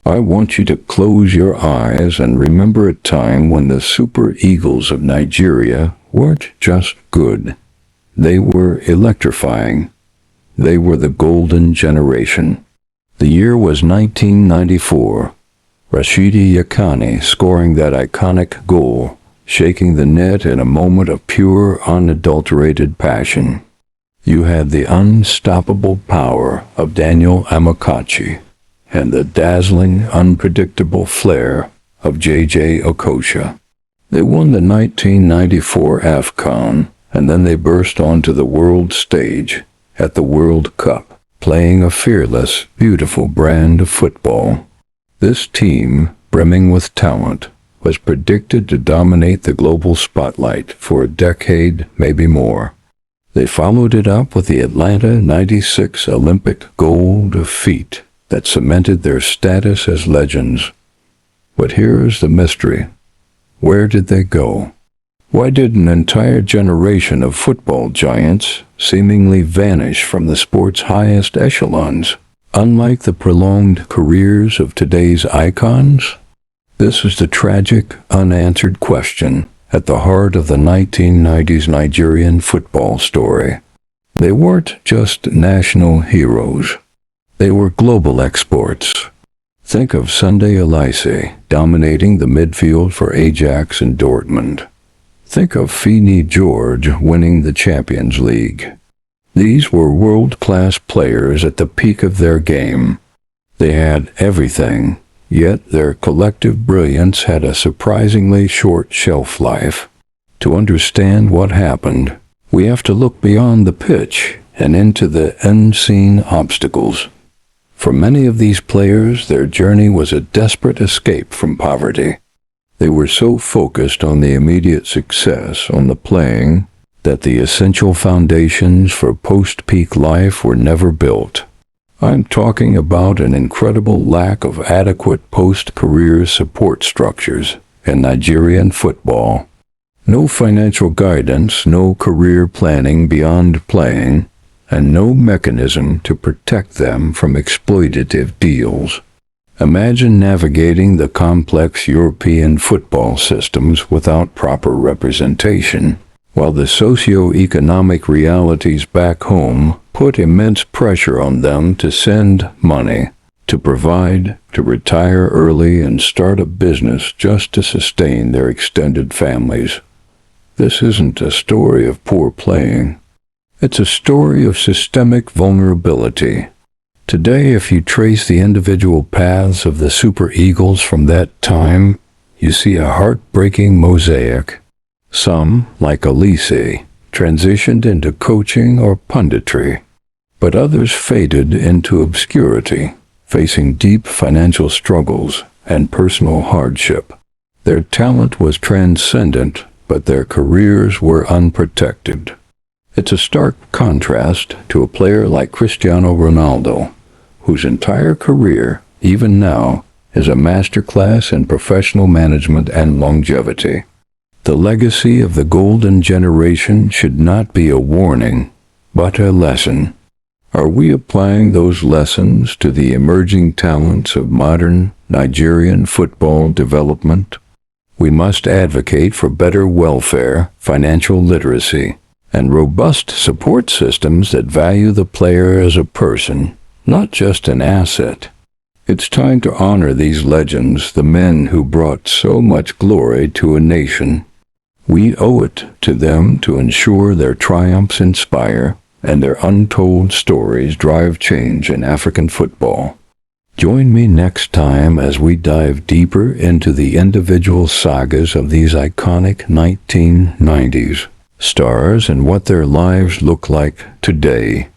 I want you to close your eyes and remember a time when the Super Eagles of Nigeria weren't just good. They were electrifying. They were the golden generation. The year was 1994. Rashidi Yekini scoring that iconic goal, shaking the net in a moment of pure, unadulterated passion. You had the unstoppable power of Daniel Amokachi and the dazzling, unpredictable flair of Okocha. They won the 1994 AFCON, and then they burst onto the world stage at the World Cup, playing a fearless, beautiful brand of football. This team, brimming with talent, was predicted to dominate the global spotlight for a decade, maybe more. They followed it up with the Atlanta '96 Olympic gold feat that cemented their status as legends. But here's the mystery. Where did they go? Why did an entire generation of football giants seemingly vanish from the sport's highest echelons, unlike the prolonged careers of today's icons? This is the tragic, unanswered question at the heart of the 1990s Nigerian football story. They weren't just national heroes. They were global exports. Think of Sunday Olise dominating the midfield for Ajax and Dortmund. Think of Fini George winning the Champions League. These were world-class players at the peak of their game. They had everything, yet their collective brilliance had a surprisingly short shelf life. To understand what happened, we have to look beyond the pitch and into the unseen obstacles. For many of these players, their journey was a desperate escape from poverty. They were so focused on the immediate success on the playing that the essential foundations for post-peak life were never built. I'm talking about an incredible lack of adequate post-career support structures in Nigerian football. No financial guidance, no career planning beyond playing, and no mechanism to protect them from exploitative deals. Imagine navigating the complex European football systems without proper representation, while the socio-economic realities back home put immense pressure on them to send money, to provide, to retire early and start a business just to sustain their extended families. This isn't a story of poor playing. It's a story of systemic vulnerability. Today, if you trace the individual paths of the Super Eagles from that time, you see a heartbreaking mosaic. Some, like Olise, transitioned into coaching or punditry, but others faded into obscurity, facing deep financial struggles and personal hardship. Their talent was transcendent, but their careers were unprotected. It's a stark contrast to a player like Cristiano Ronaldo, whose entire career, even now, is a masterclass in professional management and longevity. The legacy of the golden generation should not be a warning, but a lesson. Are we applying those lessons to the emerging talents of modern Nigerian football development? We must advocate for better welfare, financial literacy, and robust support systems that value the player as a person, not just an asset. It's time to honor these legends, the men who brought so much glory to a nation. We owe it to them to ensure their triumphs inspire and their untold stories drive change in African football. Join me next time as we dive deeper into the individual sagas of these iconic 1990s stars and what their lives look like today.